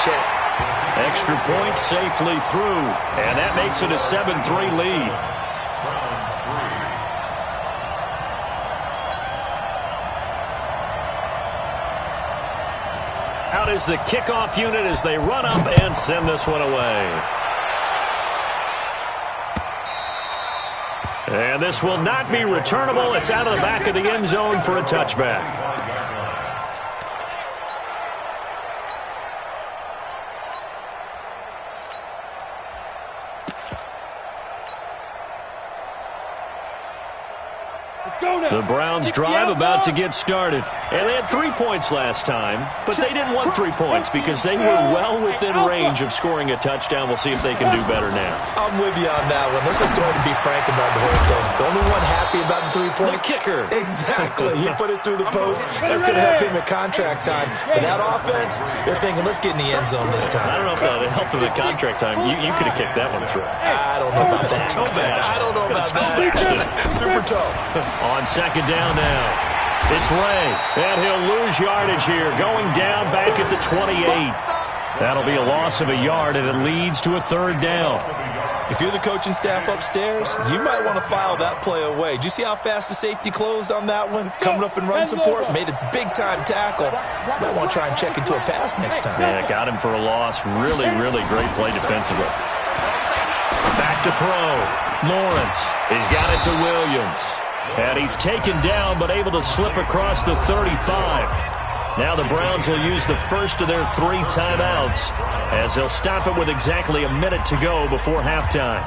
check. Extra point safely through, and that makes it a 7-3 lead. Out is the kickoff unit as they run up and send this one away. And this will not be returnable. It's out of the back of the end zone for a touchback. The Browns drive about to get started. And they had 3 points last time, but they didn't want 3 points because they were well within range of scoring a touchdown. We'll see if they can do better now. I'm with you on that one. Let's just go ahead and be frank about the whole thing. The only one happy about the 3-point? The kicker. Exactly. He put it through the post. That's going to help him at contract time. But that offense, they're thinking, let's get in the end zone this time. I don't know if that helped him at contract time. You could have kicked that one through. I don't know about that. I don't know about that. Super toe. On second down now. It's Ray, and he'll lose yardage here, going down back at the 28. That'll be a loss of a yard, and it leads to a third down. If you're the coaching staff upstairs, you might want to file that play away. Did you see how fast the safety closed on that one? Coming up in run support, made a big-time tackle. Might want to try and check into a pass next time. Yeah, got him for a loss. Really, really great play defensively. Back to throw. Lawrence. He's got it to Williams. And he's taken down, but able to slip across the 35. Now the Browns will use the first of their 3 timeouts as they'll stop it with exactly a minute to go before halftime.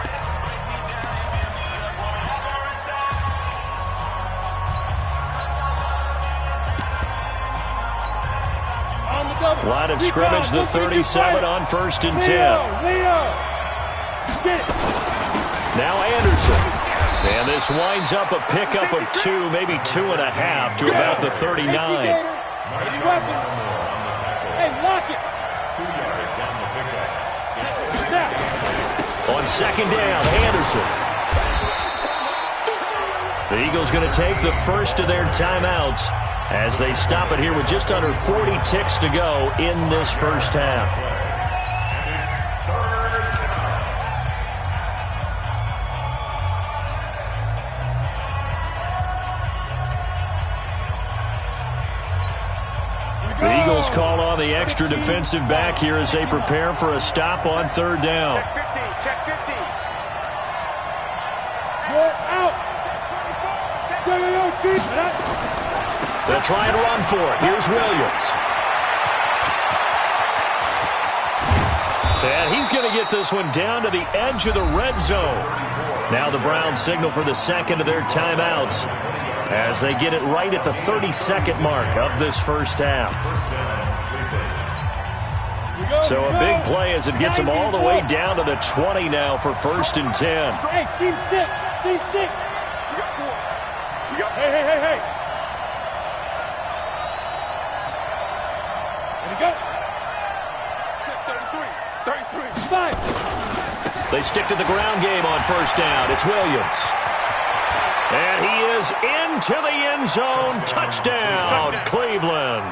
Line of scrimmage, the 37 on 1st and 10. Now Anderson. And this winds up a pickup of 2, maybe 2.5 to about the 39. Hey, lock it. On second down, Anderson. The Eagles going to take the first of their timeouts as they stop it here with just under 40 ticks to go in this first half. The Eagles call on the extra defensive back here as they prepare for a stop on third down. Check 50. Check 50. You're out. They'll try and run for it. Here's Williams. And he's going to get this one down to the edge of the red zone. Now the Browns signal for the second of their timeouts as they get it right at the 32nd mark of this first half. So a big play as it gets them all the way down to the 20 now for 1st and 10. Hey, team 6. Team 6. Hey. There we go. 33. 5. They stick to the ground game on first down. It's Williams. And he is into the end zone. Touchdown, Cleveland.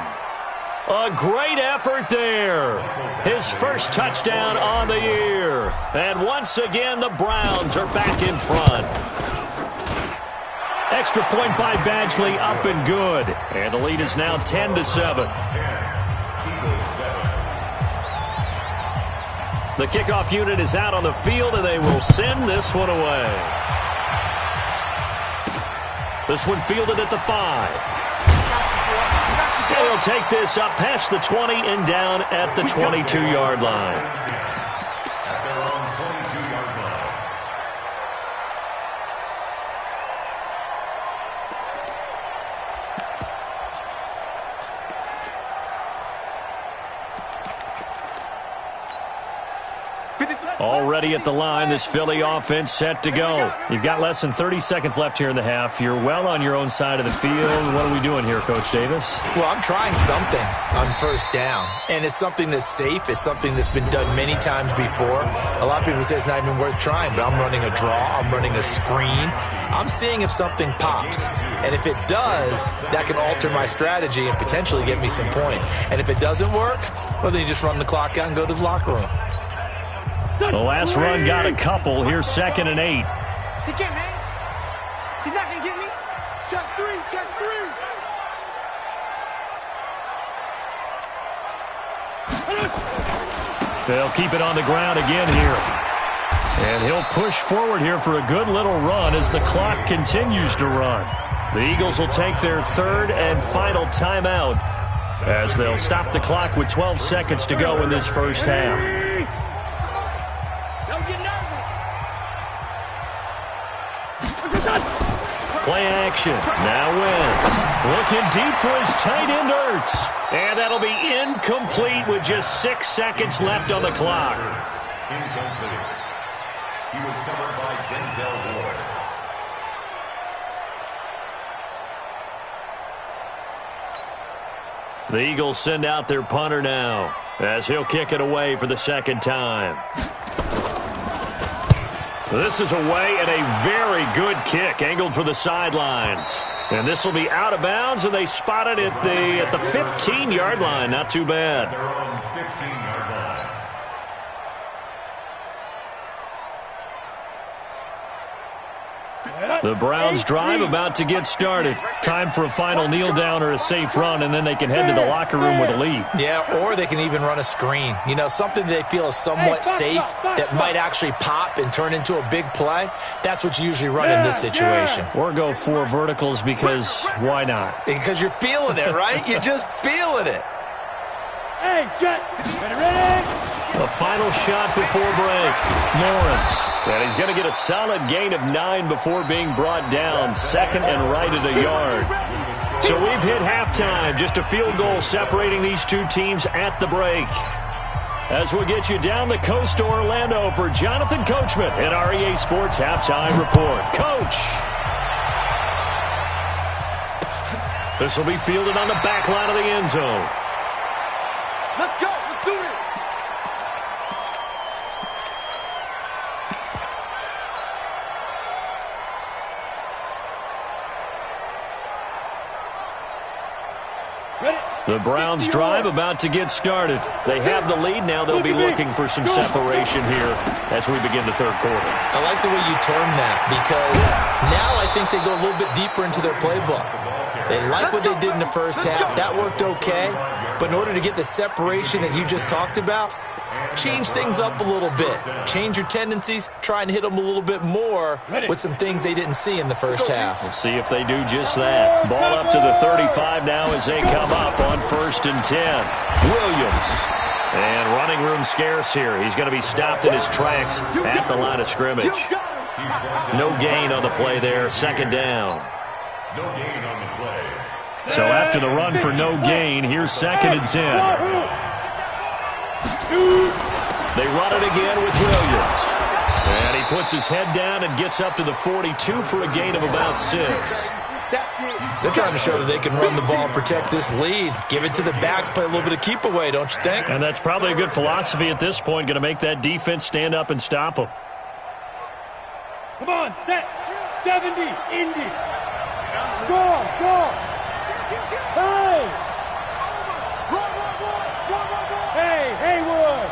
A great effort there. His first touchdown on the year. And once again, the Browns are back in front. Extra point by Badgley, up and good. And the lead is now 10-7. The kickoff unit is out on the field, and they will send this one away. This one fielded at the 5. And he'll take this up past the 20 and down at the 22-yard line. Already at the line, this Philly offense set to go. You've got less than 30 seconds left here in the half. You're well on your own side of the field. What are we doing here, Coach Davis? Well, I'm trying something on first down, and it's something that's safe. It's something that's been done many times before. A lot of people say it's not even worth trying, but I'm running a draw. I'm running a screen. I'm seeing if something pops, and if it does, that can alter my strategy and potentially get me some points. And if it doesn't work, well, then you just run the clock out and go to the locker room. The last run got a couple. Here's 2nd and 8. He can't hang. He's not going to get me. Check three, check three. They'll keep it on the ground again here. And he'll push forward here for a good little run as the clock continues to run. The Eagles will take their 3rd and final timeout as they'll stop the clock with 12 seconds to go in this first half. Play action. Now Wentz. Looking deep for his tight end Ertz. And that'll be incomplete with just 6 seconds left on the clock. Incomplete. He was covered by Denzel Ward. The Eagles send out their punter now as he'll kick it away for the 2nd time. This is away and a very good kick angled for the sidelines. And this will be out of bounds, and they spot it at the 15-yard line. Not too bad. They're on 15-yard line. The Browns drive about to get started. Time for a final kneel down or a safe run, and then they can head to the locker room with a lead. Yeah, or they can even run a screen. You know, something they feel is somewhat safe that might actually pop and turn into a big play. That's what you usually run in this situation. Or go 4 verticals because why not? Because you're feeling it, right? You're just feeling it. Hey, Jet. Ready? The final shot before break. Lawrence. And he's going to get a solid gain of 9 before being brought down. 2nd and right at a yard. So we've hit halftime. Just a field goal separating these two teams at the break. As we'll get you down the coast to Orlando for Jonathan Coachman at REA Sports Halftime Report. Coach. This will be fielded on the back line of the end zone. Let's go. Let's do this. The Browns drive about to get started. They have the lead now. They'll be looking for some separation here as we begin the 3rd quarter. I like the way you term that because now I think they go a little bit deeper into their playbook. They like what they did in the first half. That worked okay. But in order to get the separation that you just talked about, change things up a little bit. Change your tendencies. Try and hit them a little bit more with some things they didn't see in the first half. We'll see if they do just that. Ball up to the 35 now as they come up on 1st and 10. Williams. And running room scarce here. He's going to be stopped in his tracks at the line of scrimmage. No gain on the play there. 2nd down. No gain on the play. So after the run for no gain, here's 2nd and 10. They run it again with Williams. And he puts his head down and gets up to the 42 for a gain of about 6. They're trying to show that they can run the ball and protect this lead. Give it to the backs, play a little bit of keep away, don't you think? And that's probably a good philosophy at this point, going to make that defense stand up and stop them. Come on, set. 70, Indy. Go. Hey. Hey, Haywood.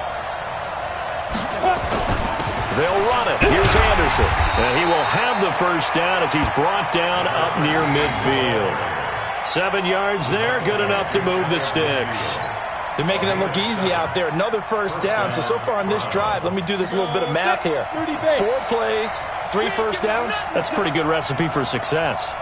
They'll run it. Here's Anderson. And he will have the first down as he's brought down up near midfield. 7 yards there, good enough to move the sticks. They're making it look easy out there. Another first down. So far on this drive, let me do this little bit of math here. 4 plays, 3 first downs. That's a pretty good recipe for success.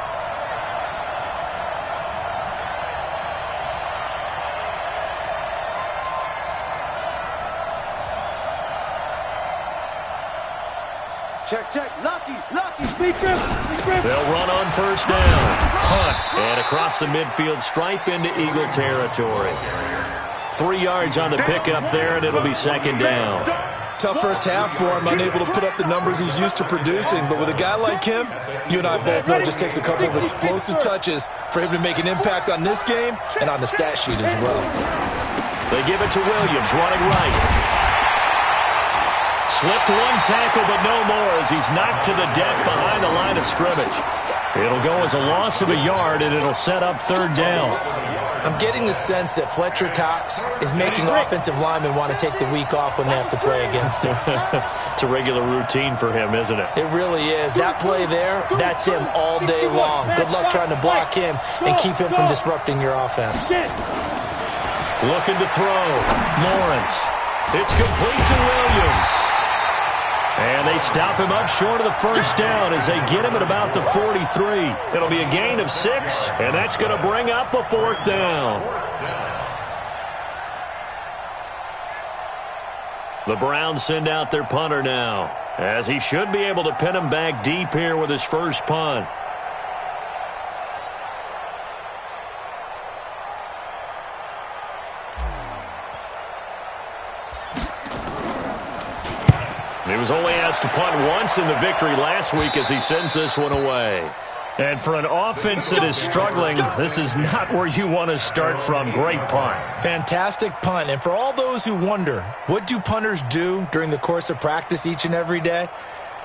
Check. Lucky. Big grip. They'll run on first down. Hunt. And across the midfield stripe into Eagle territory. 3 yards on the pickup there, and it'll be 2nd down. Tough first half for him, unable to put up the numbers he's used to producing. But with a guy like him, you and I both know it just takes a couple of explosive touches for him to make an impact on this game and on the stat sheet as well. They give it to Williams, running right. Slipped one tackle, but no more as he's knocked to the deck behind the line of scrimmage. It'll go as a loss of a yard, and it'll set up third down. I'm getting the sense that Fletcher Cox is making offensive linemen want to take the week off when they have to play against him. It's a regular routine for him, isn't it? It really is. That play there, that's him all day long. Good luck trying to block him and keep him from disrupting your offense. Looking to throw. Lawrence. It's complete to Williams. And they stop him up short of the first down as they get him at about the 43. It'll be a gain of 6, and that's going to bring up a fourth down. The Browns send out their punter now, as he should be able to pin him back deep here with his first punt. He was only asked to punt once in the victory last week as he sends this one away. And for an offense that is struggling, this is not where you want to start from. Great punt. Fantastic punt. And for all those who wonder, what do punters do during the course of practice each and every day?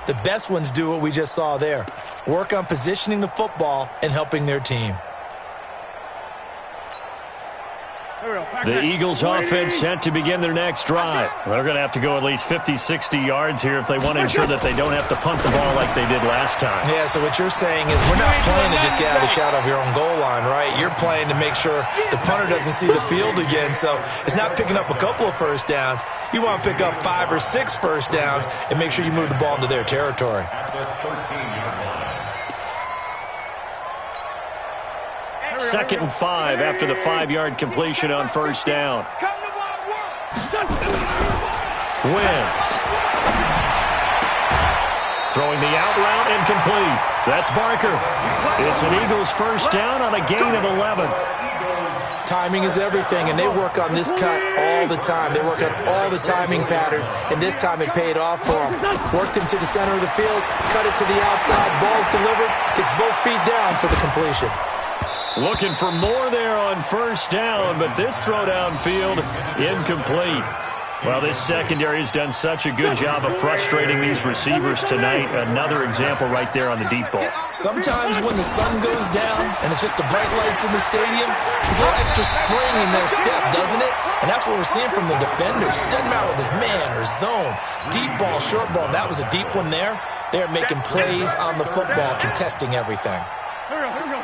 The best ones do what we just saw there. Work on positioning the football and helping their team. The Eagles offense set to begin their next drive. They're going to have to go at least 50, 60 yards here if they want to ensure that they don't have to punt the ball like they did last time. Yeah, so what you're saying is we're not playing to just get out of the shadow of your own goal line, right? You're playing to make sure the punter doesn't see the field again. So it's not picking up a couple of first downs. You want to pick up 5 or 6 first downs and make sure you move the ball into their territory. Second and 5 after the 5-yard completion on first down. Wentz. Throwing the out route incomplete. That's Barker. It's an Eagles first down on a gain of 11. Timing is everything, and they work on this cut all the time. They work on all the timing patterns, and this time it paid off for them. Worked him to the center of the field, cut it to the outside, ball's delivered, gets both feet down for the completion. Looking for more there on first down, but this throw downfield incomplete. Well, this secondary has done such a good job of frustrating these receivers tonight. Another example right there on the deep ball. Sometimes when the sun goes down and it's just the bright lights in the stadium, there's a little extra spring in their step, doesn't it? And that's what we're seeing from the defenders. Doesn't matter whether it's man or zone. Deep ball, short ball. That was a deep one there. They're making plays on the football, contesting everything. Here we go.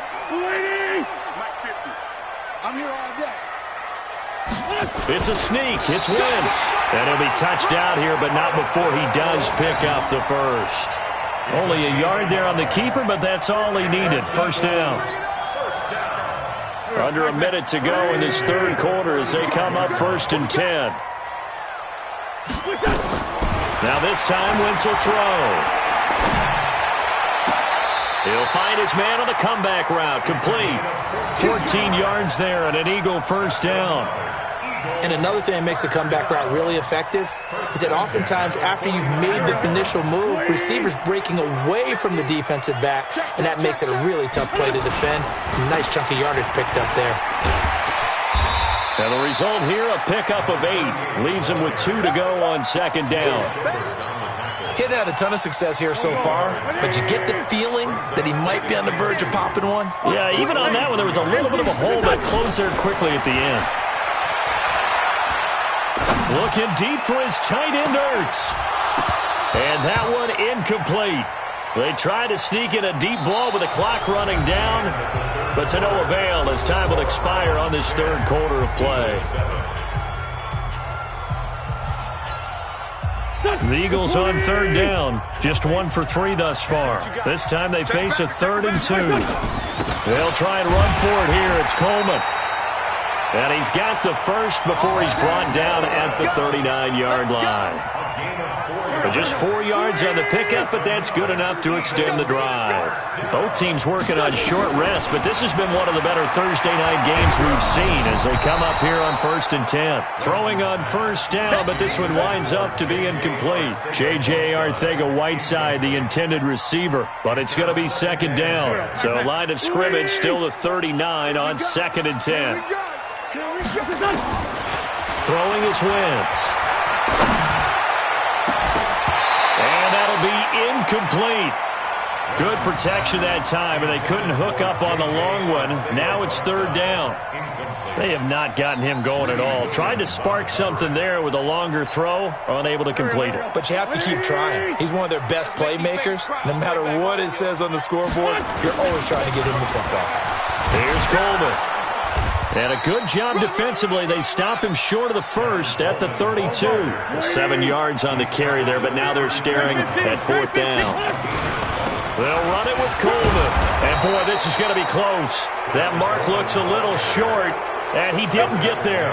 I'm here all day. It's a sneak. It's Wentz. And he'll be touched out here, but not before he does pick up the first. Only a yard there on the keeper, but that's all he needed. First down. Under a minute to go in this third quarter as they come up 1st and 10. Now this time, Wentz will throw. He'll find his man on the comeback route. Complete. 14 yards there and an Eagle first down. And another thing that makes the comeback route really effective is that oftentimes after you've made the initial move, receivers breaking away from the defensive back, and that makes it a really tough play to defend. Nice chunk of yardage picked up there. And the result here, a pickup of 8. Leaves him with 2 to go on second down. He'd had a ton of success here so far, but you get the feeling that he might be on the verge of popping one? Yeah, even on that one, there was a little bit of a hole that closed there quickly at the end. Looking deep for his tight end, Ertz. And that one incomplete. They try to sneak in a deep ball with the clock running down, but to no avail as time will expire on this third quarter of play. The Eagles on third down, just 1 for 3 thus far. This time they face a 3rd and 2. They'll try and run for it here. It's Coleman. And he's got the first before he's brought down at the 39-yard line. But just 4 yards on the pickup, but that's good enough to extend the drive. Both teams working on short rest, but this has been one of the better Thursday night games we've seen as they come up here on 1st and 10. Throwing on first down, but this one winds up to be incomplete. J.J. Arcega-Whiteside, the intended receiver, but it's going to be 2nd down. So line of scrimmage still the 39 on 2nd and 10. Throwing is Wentz. And that'll be incomplete. Good protection that time, and they couldn't hook up on the long one. Now it's 3rd down. They have not gotten him going at all. Tried to spark something there with a longer throw, unable to complete it. But you have to keep trying. He's one of their best playmakers. No matter what it says on the scoreboard, you're always trying to get him the football. Here's Coleman. And a good job defensively. They stop him short of the first at the 32. 7 yards on the carry there, but now they're staring at 4th down. They'll run it with Coleman. And, boy, this is going to be close. That mark looks a little short, and he didn't get there.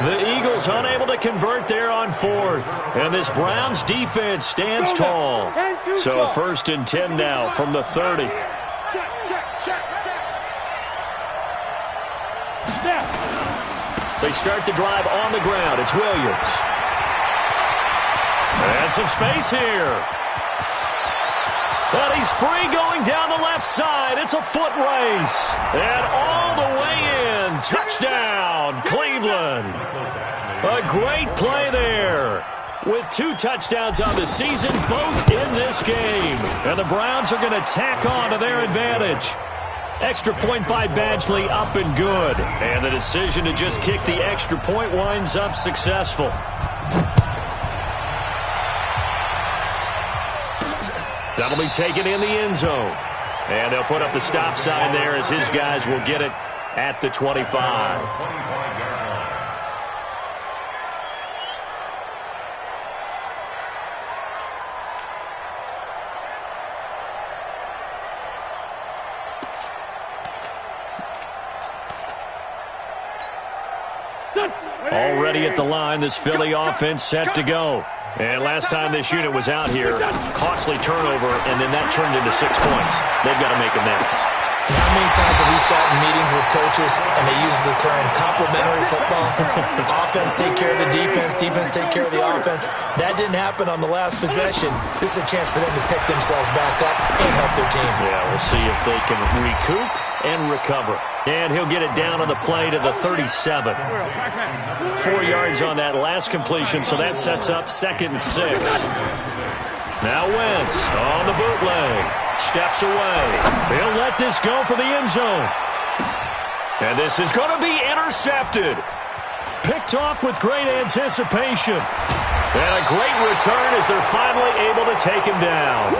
The Eagles unable to convert there on 4th. And this Browns defense stands tall. So 1st and 10 now from the 30. They start the drive on the ground. It's Williams. And some space here. But he's free going down the left side. It's a foot race. And all the way in. Touchdown, Cleveland. A great play there. With 2 touchdowns on the season, both in this game. And the Browns are going to tack on to their advantage. Extra point by Badgley, up and good. And the decision to just kick the extra point winds up successful. That'll be taken in the end zone. And they'll put up the stop sign there as his guys will get it at the 25. Already at the line, this Philly offense set to go. And last time this unit was out here, costly turnover, and then that turned into 6 points. They've got to make amends. And how many times have we sat in meetings with coaches and they use the term complementary football? Offense take care of the defense, defense take care of the offense. That didn't happen on the last possession. This is a chance for them to pick themselves back up and help their team. Yeah, we'll see if they can recoup and recover. And he'll get it down on the play to the 37. 4 yards on that last completion, so that sets up 2nd and 6. Now Wentz on the bootleg. Steps away. He'll let this go for the end zone. And this is going to be intercepted. Picked off with great anticipation. And a great return as they're finally able to take him down.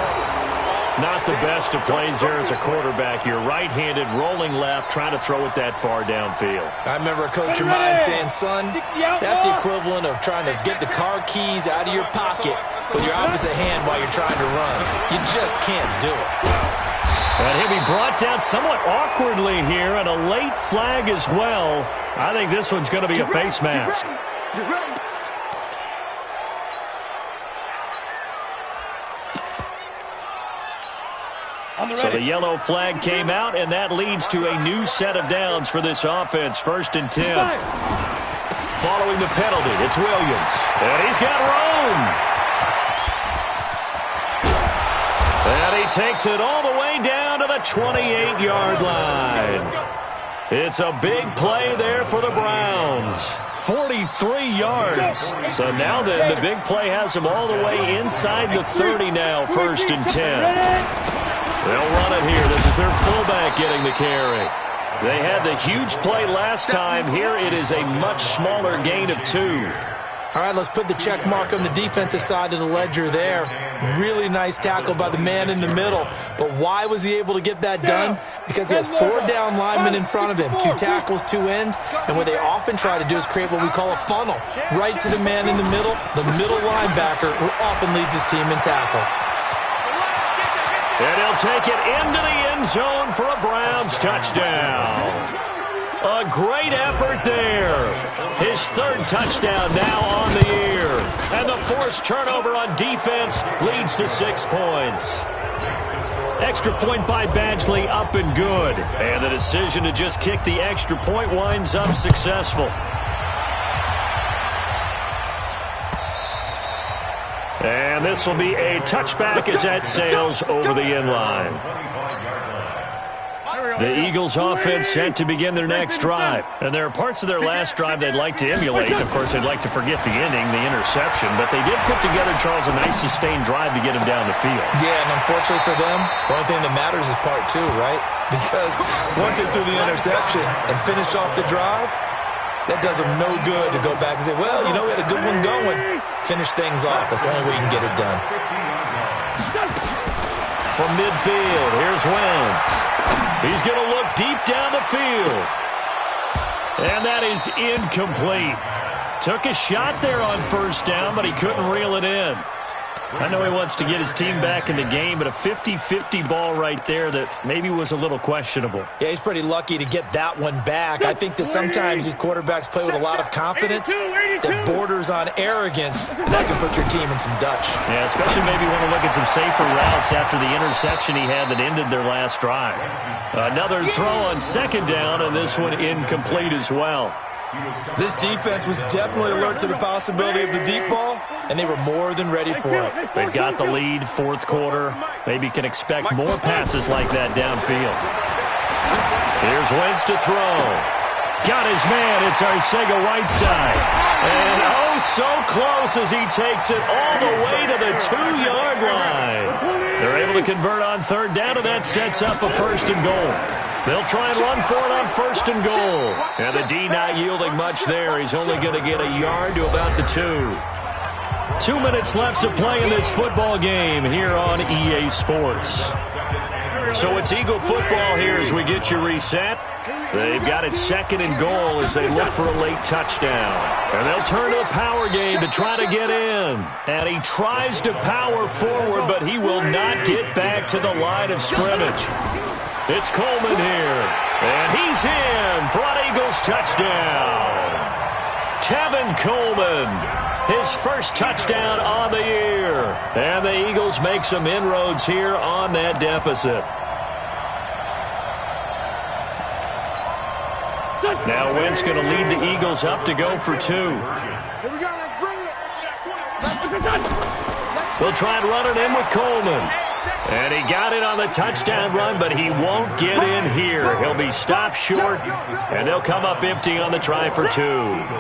Not the best of plays there as a quarterback. You're right-handed, rolling left, trying to throw it that far downfield. I remember a coach of mine saying, son, that's the equivalent of trying to get the car keys out of your pocket with your opposite hand while you're trying to run. You just can't do it. And he'll be brought down somewhat awkwardly here, and a late flag as well. I think this one's going to be a face mask. So the yellow flag came out, and that leads to a new set of downs for this offense. 1st and 10. Following the penalty, it's Williams. And he's got room. And he takes it all the way down to the 28-yard line. It's a big play there for the Browns. 43 yards. So now then, the big play has them all the way inside the 30 now. 1st and 10. They'll run it here. This is their fullback getting the carry. They had the huge play last time. Here it is a much smaller gain of 2. All right, let's put the check mark on the defensive side of the ledger there. Really nice tackle by the man in the middle. But why was he able to get that done? Because he has 4 down linemen in front of him, 2 tackles, 2 ends. And what they often try to do is create what we call a funnel. Right to the man in the middle linebacker, who often leads his team in tackles. And he'll take it into the end zone for a Browns touchdown. A great effort there. His third touchdown now on the year. And the forced turnover on defense leads to 6 points. Extra point by Badgley, up and good. And the decision to just kick the extra point winds up successful. And this will be a touchback as that sails over the end line. The Eagles offense set to begin their next drive. And there are parts of their last drive they'd like to emulate. Of course, they'd like to forget the ending, the interception. But they did put together, Charles, a nice sustained drive to get him down the field. Yeah, and unfortunately for them, the only thing that matters is part 2, right? Because once they threw the interception and finished off the drive, that does them no good to go back and say, well, you know, we had a good one going. Finish things off. That's the only way you can get it done. From midfield, here's Wentz. He's going to look deep down the field. And that is incomplete. Took a shot there on first down, but he couldn't reel it in. I know he wants to get his team back in the game, but a 50-50 ball right there that maybe was a little questionable. Yeah, he's pretty lucky to get that one back. I think that sometimes these quarterbacks play with a lot of confidence that borders on arrogance, and that can put your team in some Dutch. Yeah, especially maybe want to look at some safer routes after the interception he had that ended their last drive. Another throw on second down, and this one incomplete as well. This defense was definitely alert to the possibility of the deep ball, and they were more than ready for it. They've got the lead, fourth quarter. Maybe can expect more passes like that downfield. Here's Wentz to throw. Got his man. It's Arcega-Whiteside. And oh, so close as he takes it all the way to the 2-yard line. They're able to convert on third down, and that sets up a first and goal. They'll try and run for it on first and goal. And the D not yielding much there. He's only going to get a yard to about the 2. 2 minutes left to play in this football game here on EA Sports. So it's Eagle football here as we get you reset. They've got it second and goal as they look for a late touchdown. And they'll turn to a power game to try to get in. And he tries to power forward, but he will not get back to the line of scrimmage. It's Coleman here, and he's in for an Eagles touchdown. Tevin Coleman, his first touchdown on the year. And the Eagles make some inroads here on that deficit. Now Wentz going to lead the Eagles up to go for 2. Here we go, let's bring it. We'll try and run it in with Coleman. And he got it on the touchdown run, but he won't get in here. He'll be stopped short, and they'll come up empty on the try for 2.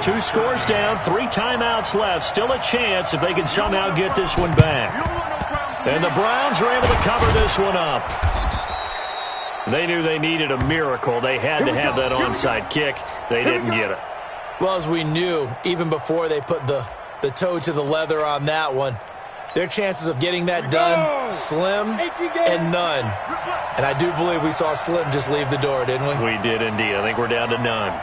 2 scores down, 3 timeouts left. Still a chance if they can somehow get this one back. And the Browns are able to cover this one up. They knew they needed a miracle. They had to have that onside kick. They didn't get it. Well, as we knew, even before they put the toe to the leather on that one, their chances of getting that done, slim and none. And I do believe we saw Slim just leave the door, didn't we? We did indeed. I think we're down to none.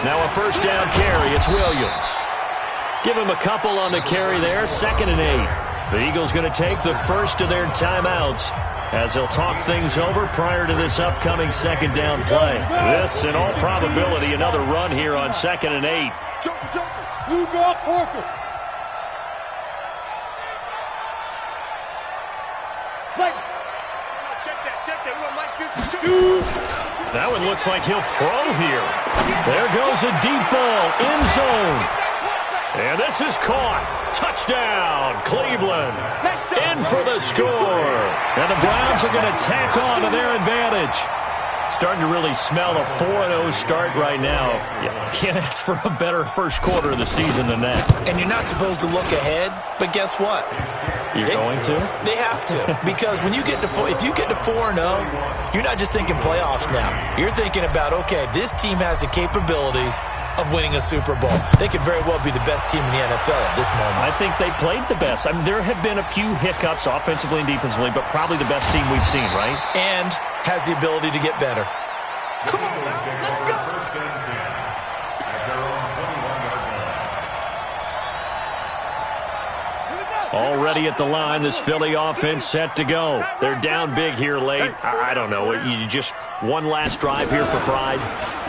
Now a first down carry. It's Williams. Give him a couple on the carry there. 2nd and 8. The Eagles going to take the first of their timeouts as they'll talk things over prior to this upcoming second down play. This, in all probability, another run here on 2nd and 8. You draw Corker. That one looks like he'll throw here. There goes a deep ball, end zone. And this is caught. Touchdown, Cleveland. In for the score. And the Browns are going to tack on to their advantage. Starting to really smell a 4-0 start right now. You can't ask for a better first quarter of the season than that. And you're not supposed to look ahead, but guess what? You're going to? They have to. Because when you get to if you get to 4-0, you're not just thinking playoffs now. You're thinking about, okay, this team has the capabilities of winning a Super Bowl. They could very well be the best team in the NFL at this moment. I think they played the best. I mean, there have been a few hiccups offensively and defensively, but probably the best team we've seen, right? And has the ability to get better. Come on, now, let's go. Already at the line, this Philly offense set to go. They're down big here late. I don't know. You just one last drive here for pride.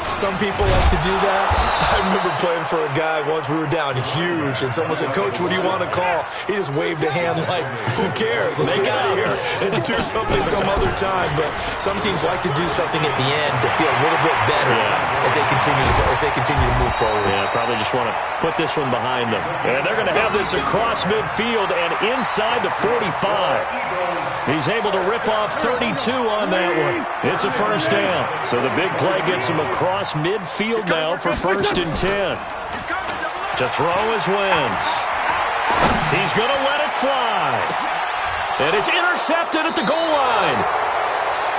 Some people like to do that. I remember playing for a guy once. We were down huge, and someone said, "Coach, what do you want to call?" He just waved a hand like, "Who cares? Let's get out of here and do something some other time." But some teams like to do something at the end to feel a little bit better as they continue to move forward. Yeah, probably just want to put this one behind them. And they're going to have this across midfield and inside the 45. He's able to rip off 32 on that one. It's a first down. So the big play gets him across midfield now for 1st and 10. To throw is Wentz. He's going to let it fly. And it's intercepted at the goal line.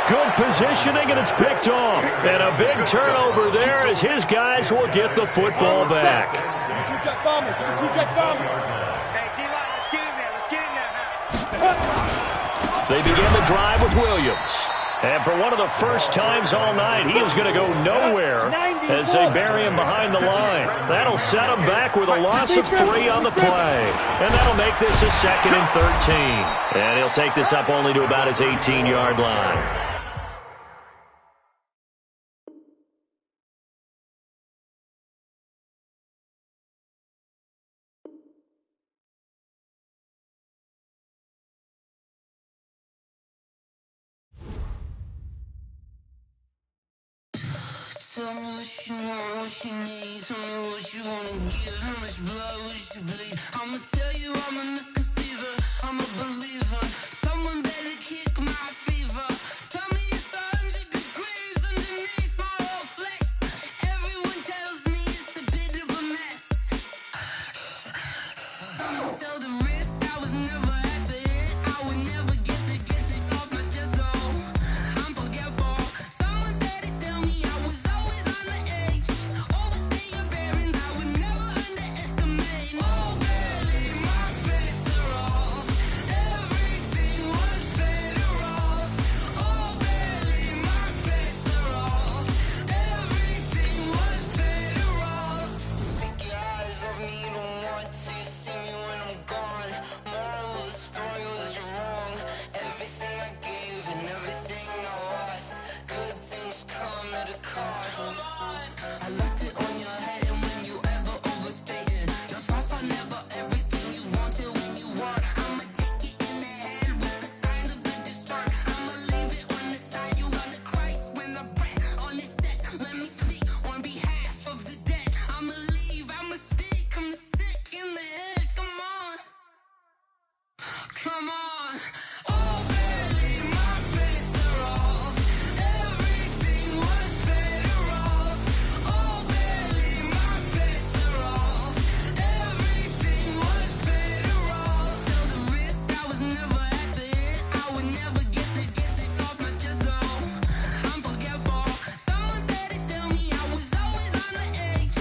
Good positioning, and it's picked off. And a big turnover there as his guys will get the football back. They begin the drive with Williams. And for one of the first times all night, he is going to go nowhere as they bury him behind the line. That'll set him back with a loss of 3 on the play. And that'll make this a 2nd and 13. And he'll take this up only to about his 18-yard line. Tell me what you want, what you need. Tell me what you wanna give. How much blood would you bleed? I'ma tell you I'm a misconceiver. I'm a believer. Someone better kick my fever. Tell me it's 100 degrees underneath my whole flesh. Everyone tells me it's a bit of a mess. I'ma tell the risk I was never at the end. I would never get it off my chest. Oh, I'm forgetful. Someone better tell me I was always on the edge. Overstay your bearings, I would never underestimate. Oh, barely, my bets are off. Everything was better off. Oh, barely, my bets are off. Everything was better off. Take your eyes off me, you don't want to see me when I'm gone. Moral of the story was you're wrong. Everything I gave and everything I lost. Good things come at a cost. I left it on your head, and when you ever overstay it, your thoughts are never everything you want till when you want. I'ma take it in the head with the signs of a distort. I'ma leave it on the side. You gonna Christ when the breath on this set. Let me speak on behalf of the dead. I'ma leave, I'ma speak. I'm the sick in the head. Come on, come on. Oh, barely, my bets are off. Everything was better off. Oh, barely, my bets are off. Everything was better off. Tell the risk I was never at the end. I would never get it off my chest. Oh, I'm forgetful. Someone better tell me I was always on the edge.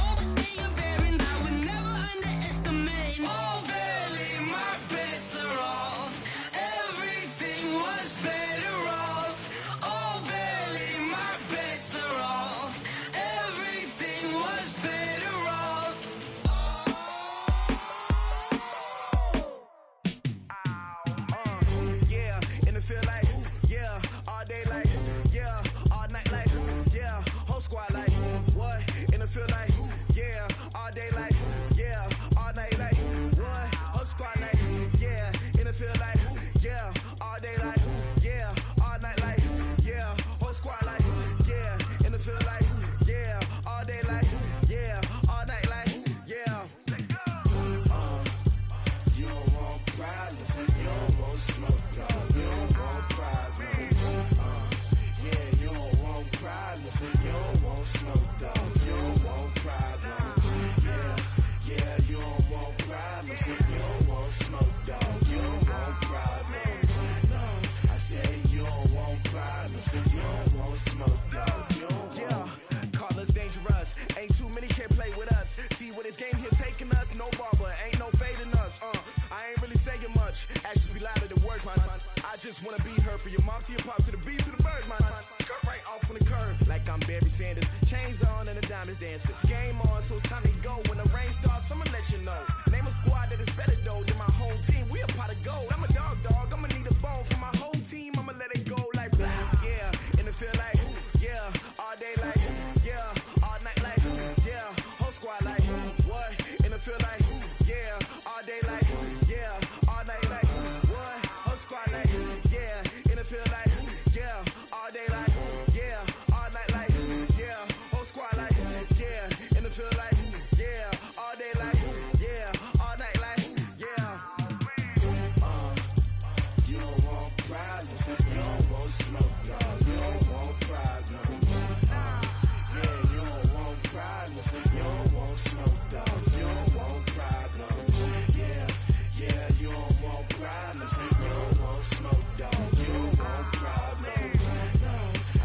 Overstay your bearings, I would never underestimate. Oh, barely, my bets are off. Everything was better off. Oh, barely, my bets are off. Everything was better off. Yeah, in the field like, yeah, all day like, yeah, all night like, yeah, whole squad like, what? In the field like, yeah, all day like, yeah, all night like, what? Whole squad like, yeah, in the field like, yeah, all day like, yeah, all night like, yeah, whole squad like, yeah, in the field like, yeah, all day like, yeah, all night like, yeah. You don't want problems, you don't want smoke, you don't want problems. Yeah, you don't want problems, you don't want smoke, you don't want problems. Yeah, you don't want problems, you don't want smoke, you don't want problems. No, I said you don't want problems, you don't want smoke, you don't. Yeah, call us dangerous. Ain't too many can play with us. See what this game here taking us? No barber, ain't no fading us. I ain't really saying much. Actions be louder than words, man. I I just wanna be her. For your mom to your pop to the beat to the bird, man. Cut right off on the curb, like I'm Barry Sanders. Chains on and the diamonds dancing. Game on, so it's time to go. When the rain starts, I'ma let you know. Name a squad that is better though than my home team. We a pot of gold. I'm a dog. I'ma need a bone for my whole team. I'ma let it go like yeah. In the field like yeah. All day like yeah. All night like yeah. Whole squad like what? In the field like yeah. All day like yeah. All night like what? Whole squad like yeah. In the field like yeah. All day like yeah. All night like yeah. Whole squad like yeah. In the field like yeah. All day like yeah. All night like yeah. You don't want problems. You don't want smoke, no. You don't want problems. Yeah, you don't want problems. You don't want smoke, dog. You don't want problems. Yeah, you don't want problems. You don't want smoke, dog. You don't want problems. No,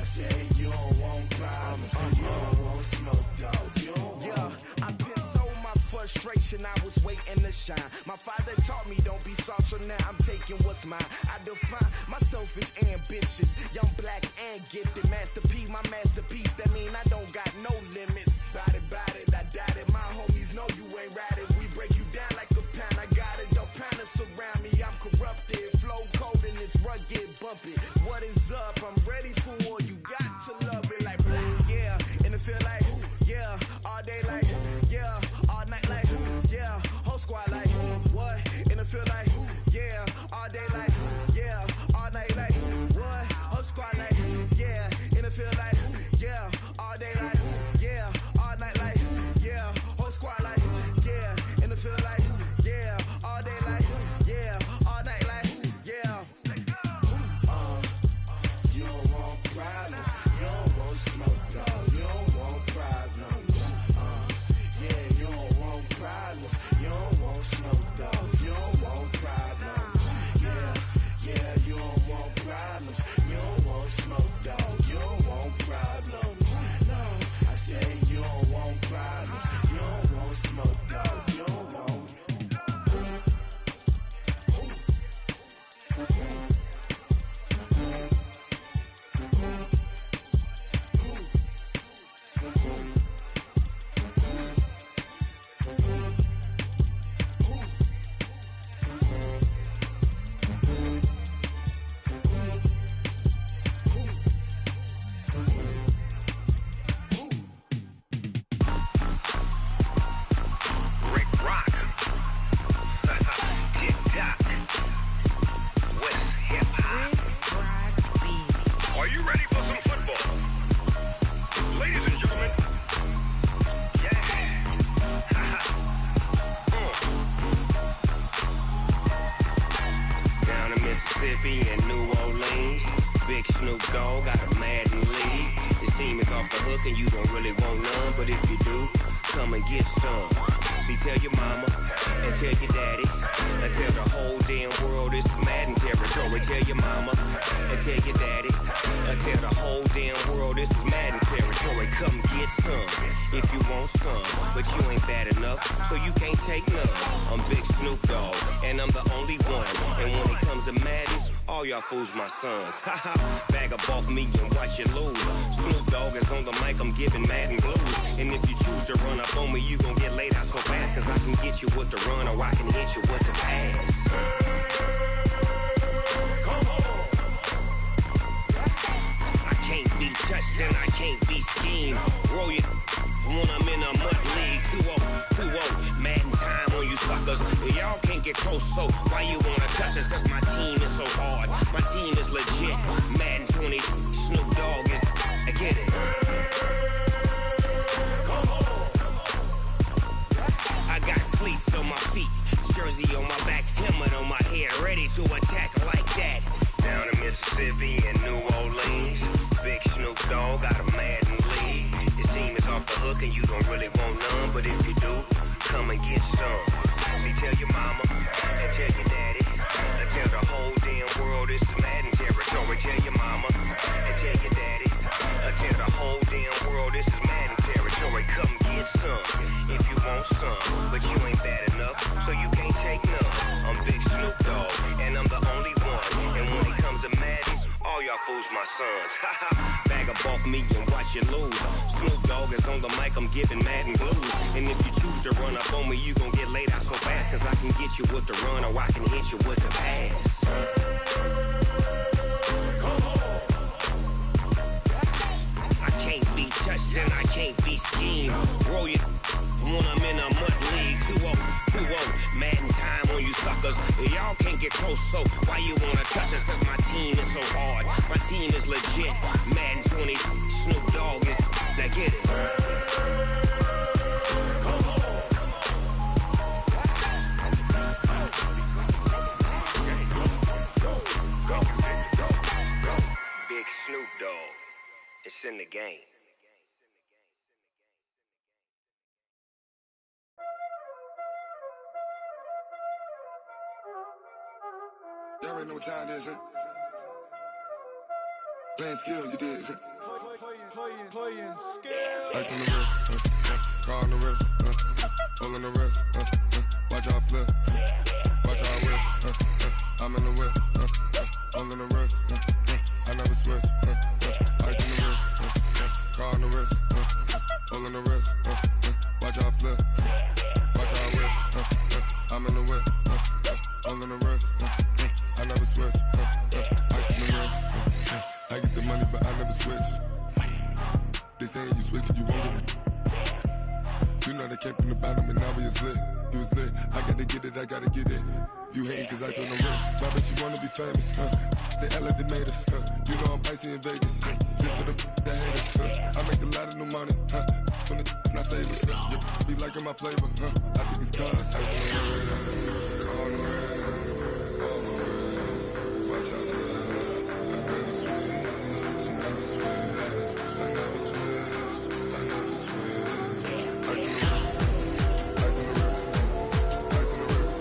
I said you don't want problems. You don't want smoke, dog. You don't want. Yeah, I've been so my frustration, I was waiting to shine. My father taught me don't be soft, so now I'm taking what's mine. I define myself as ambitious, young, black, and gifted. Master P, my masterpiece. That mean I don't got no limits. Bout it, I doubt it. My homies know you ain't ratted. We break you down like a pound. I got it, don't pound us around me. I'm corrupted, flow cold and it's rugged, bumpy. What is up? I'm ready for war. You got to love it like black, yeah. In the field like yeah. All day like yeah. All night like yeah. Whole squad like what? In the field like yeah. All day like yeah. All night like what? Whole squad like yeah. In the field like yeah. All day like yeah. All night like yeah. Whole squad like yeah. In the field like yeah. All day like yeah. All night like yeah. You don't want problems. You don't want smoke, no. You don't want problems. Yeah, you don't want problems. You don't want smoke, dog. You don't want problems. Yeah, you don't want problems. You don't want smoke, dog. You don't want problems. No, I said you don't want problems. You don't want smoke, dog. You don't want. Fools my sons. Haha, bag up off me and watch you lose. Snoop Dogg is on the mic, I'm giving Madden blues. And if you choose to run up on me, you gon' get laid out so fast. Cause I can get you with the run or I can hit you with the pass. Come on. I can't be touched and I can't be schemed. Roll you when I'm in a mud league. 2-0, Madden time on you suckers. Y'all can't get close, so why you wanna touch us? Cause my team is so hard. My team is legit. Madden 20, Snoop Dogg is. I get it. Come on. I got cleats on my feet, jersey on my back, helmet on my head, ready to attack like that. Down in Mississippi and New Orleans, Big Snoop Dogg got a Madden league. Your team is off the hook and you don't really want none, but if you do, come and get some. See, tell your mama and tell your daddy, and tell the whole damn world this is Madden territory. Tell your mama and tell your daddy, and tell the whole damn world this is Madden territory. Shorty, come get some if you want some. But you ain't bad enough, so you can't take none. I'm Big Snoop Dogg, and I'm the only one. And when it comes to Madden, all y'all fools my sons. Bag a bulk me and watch you lose. Snoop Dogg is on the mic, I'm giving Madden blues. And if you choose to run up on me, you gon' get laid out so fast. Cause I can get you with the run or I can hit you with the pass. I can't be touched and I can't be schemed. Roll you when I'm in a mud league. 2-0, 2-0, Madden time on you suckers. Y'all can't get close, so why you wanna touch us? Cause my team is so hard, my team is legit. Madden 20, Snoop Dogg is, now get it. Big Snoop Dogg, it's in the game. Y'all already know what time it is, huh? Playing skills, you did. Playing skills. Ice on the wrist, car on the wrist, hole in the wrist, watch how I flip, watch how I whip, I'm in the whip, hole in the wrist, I never switch, ice on the wrist, car on the wrist, hole in the wrist, watch how I flip, watch how I whip, I'm in the whip, hole in the wrist, I never switch, ice on the wrist, I get the money but I never switch. They saying you switch it, you won't get it. You know they came from the bottom and now we is lit. You was lit, I gotta get it, I gotta get it. You hating cause ice on the wrist. Why bet you wanna be famous, They act like they made us, You know I'm icy in Vegas, This for the that hate us, I make a lot of new money, When the not savers, You be liking my flavor, I think it's cause ice on the wrist, on the wrist, on the wrist. Watch out for this, I never switch, I never switch. I never switch, I never switch. Ice on the wrist, ice on the wrist, ice on the wrist,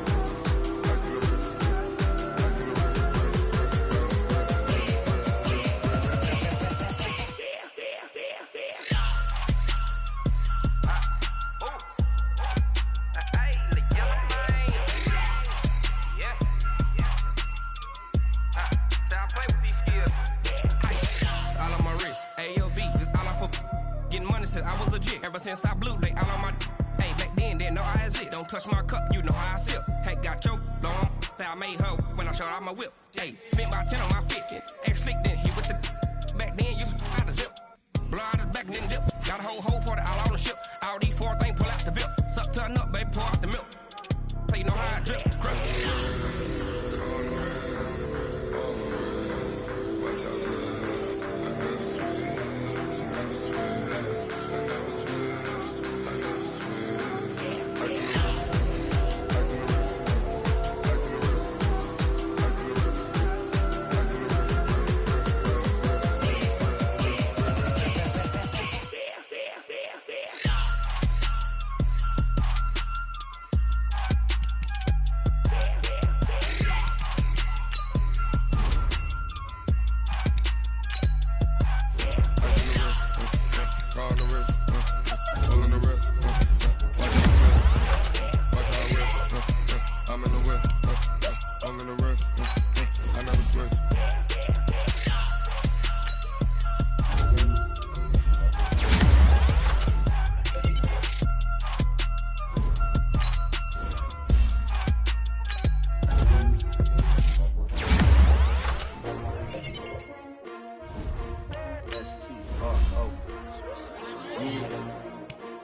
ice on the wrist, ice on the wrist, I was legit ever since I blew they all on my hey back then didn't know I exist. Don't touch my cup, you know how I sip. Hey, got your long say I made her when I showed out my whip. Hey, spent about 10 on my fit. Ex slick then hit with the back then used to out the zip. Blow out his back then dip. Got a whole party all on the ship. All these 4 things pull out the VIP. Suck turn up, baby, pour out the milk. So you know how I drip. Crush.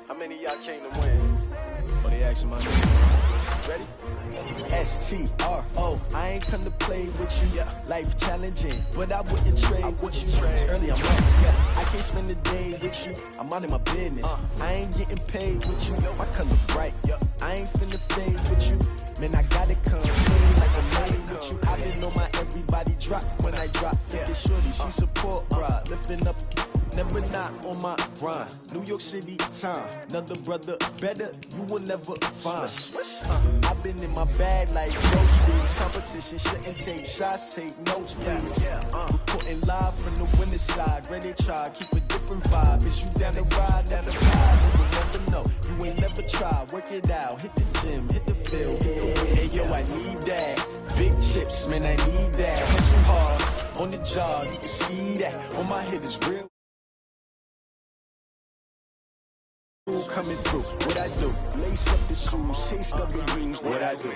How many of y'all came to win? Oh, they asking my name. Ready? S-T-R-O, I ain't come to play with you. Yeah. Life challenging, but I wouldn't trade with you. It's early, I'm up. Yeah. I can't spend the day with you. I'm out of my business. I ain't getting paid with you. My color bright. I ain't finna fade with you. Man, I gotta come clean like a man with you. I been on my everybody drop when I drop. Look at shorty, she support ride. Lifting up, never not on my grind. New York City time, another brother better, you will never find. I've been in my bag like groceries. Competition shouldn't take shots, take notes, please. Report Reporting live from the winning side. Ready to try, keep a different vibe. Is you down the ride, down the ride? You will never know, you ain't never tried. Work it out, hit the gym, hit the field. Hey yo, I need that. Big chips, man, I need that. Hustle hard, on the job, you can see that. On my head is real. Coming through, what I do? Lace up the shoes, chase W's, what I do?